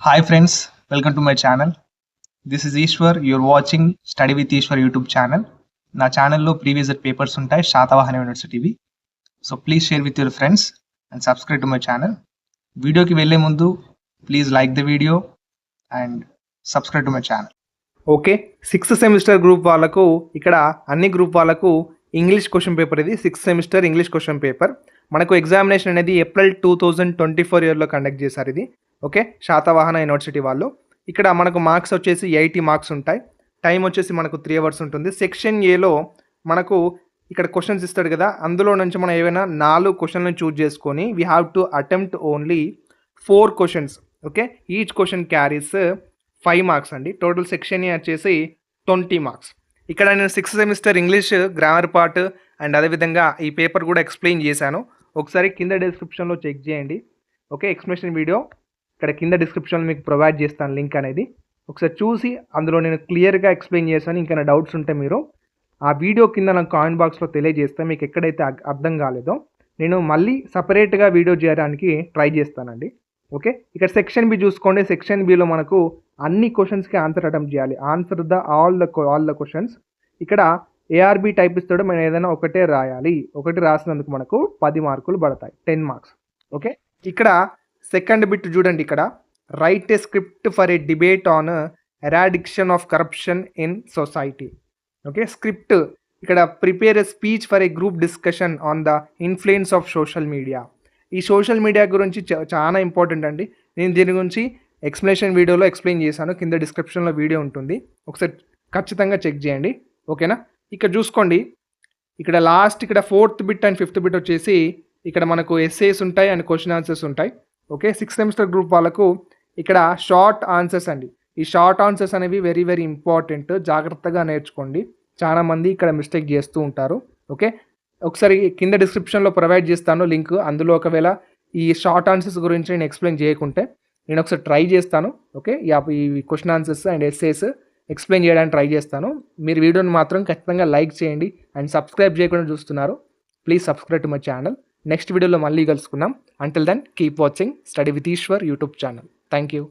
Hi friends, welcome to my channel. This is Ishwar. You're watching Study with Ishwar YouTube channel. నా ఛానల్లో previous papers ఉంటాయి శాతవాహన యూనివర్సిటీవి. So please share with your friends and subscribe to my channel. వీడియోకి వెళ్ళే ముందు please like the video and subscribe to my channel. Okay, 6th semester group వాళ్ళకు ఇక్కడ అన్ని గ్రూప్ వాళ్ళకు ఇంగ్లీష్ క్వశ్చన్ పేపర్. ఇది 6th semester English question paper. మనకు examination అనేది ఏప్రిల్ 2024 ఇయర్లో కండక్ట్ చేశారు. ఇది ఓకే, శాతవాహన యూనివర్సిటీ వాళ్ళు. ఇక్కడ మనకు మార్క్స్ వచ్చేసి 80 మార్క్స్ ఉంటాయి. టైం వచ్చేసి మనకు 3 అవర్స్ ఉంటుంది. సెక్షన్ ఏలో మనకు ఇక్కడ క్వశ్చన్స్ ఇస్తాడు కదా, అందులో నుంచి మనం ఏవైనా 4 క్వశ్చన్లను చూజ్ చేసుకొని we have to attempt only 4 questions. Okay, each question carries 5 marks అండి. టోటల్ సెక్షన్ వచ్చేసి 20 మార్క్స్. ఇక్కడ నేను 6th semester English grammar part and అదేవిధంగా ఈ పేపర్ కూడా ఎక్స్ప్లెయిన్ చేశాను. ఒకసారి కింద డిస్క్రిప్షన్లో చెక్ చేయండి. ఓకే, ఎక్స్ప్లెనేషన్ వీడియో ఇక్కడ కింద డిస్క్రిప్షన్లో మీకు ప్రొవైడ్ చేస్తాను లింక్ అనేది. ఒకసారి చూసి అందులో నేను క్లియర్గా ఎక్స్ప్లెయిన్ చేశాను. ఇంకా డౌట్స్ ఉంటే మీరు ఆ వీడియో కింద నాకు కామెంట్ బాక్స్లో తెలియజేస్తే మీకు ఎక్కడైతే అర్థం కాలేదో నేను మళ్ళీ సపరేట్గా వీడియో చేయడానికి ట్రై చేస్తానండి. ఓకే, ఇక్కడ సెక్షన్ బి చూసుకోండి. సెక్షన్ బిలో మనకు అన్ని క్వశ్చన్స్కి ఆన్సర్ అటెంప్ట్ చేయాలి. Answer all the questions. ఇక్కడ ఏఆర్బి టైప్ ఇస్తాడు, మనం ఏదైనా ఒకటే రాయాలి. ఒకటి రాసినందుకు మనకు 10 మార్కులు పడతాయి, 10 మార్క్స్. ఓకే, ఇక్కడ సెకండ్ బిట్ చూడండి. ఇక్కడ write a script for a debate on eradication of corruption in society. Okay, script ఇక్కడ prepare a speech for a group discussion on the influence of social media. ఈ social media గురించి చాలా important అండి. నేను దీని గురించి ఎక్స్ప్లెనేషన్ వీడియోలో explain చేశాను. కింద డిస్క్రిప్షన్లో వీడియో ఉంటుంది, ఒకసారి ఖచ్చితంగా చెక్ చేయండి. ఓకేనా, ఇక్కడ చూసుకోండి. ఇక్కడ లాస్ట్ ఇక్కడ 4th bit and 5th bit వచ్చేసి ఇక్కడ మనకు ఎస్ఏస్ ఉంటాయి అండ్ క్వశ్చన్ ఆన్సర్స్ ఉంటాయి. ఓకే, 6th సెమిస్టర్ గ్రూప్ వాళ్ళకు ఇక్కడ షార్ట్ ఆన్సర్స్ అండి. ఈ షార్ట్ ఆన్సర్స్ అనేవి వెరీ వెరీ ఇంపార్టెంట్. జాగ్రత్తగా నేర్చుకోండి. చాలామంది ఇక్కడ మిస్టేక్ చేస్తూ ఉంటారు. ఓకే, ఒకసారి కింద డిస్క్రిప్షన్లో ప్రొవైడ్ చేస్తాను లింక్. అందులో ఒకవేళ ఈ షార్ట్ ఆన్సర్స్ గురించి నేను ఎక్స్ప్లెయిన్ చేయకుంటే నేను ఒకసారి ట్రై చేస్తాను. ఓకే, ఈ question answers and essays explain చేయడానికి ట్రై చేస్తాను. మీరు వీడియోని మాత్రం ఖచ్చితంగా లైక్ చేయండి అండ్ సబ్స్క్రైబ్ చేయకుండా చూస్తున్నారు. Please subscribe to my channel. Next వీడియోలో మళ్ళీ కలుసుకుందాం. Until then keep watching study with Eshwar YouTube channel. Thank you.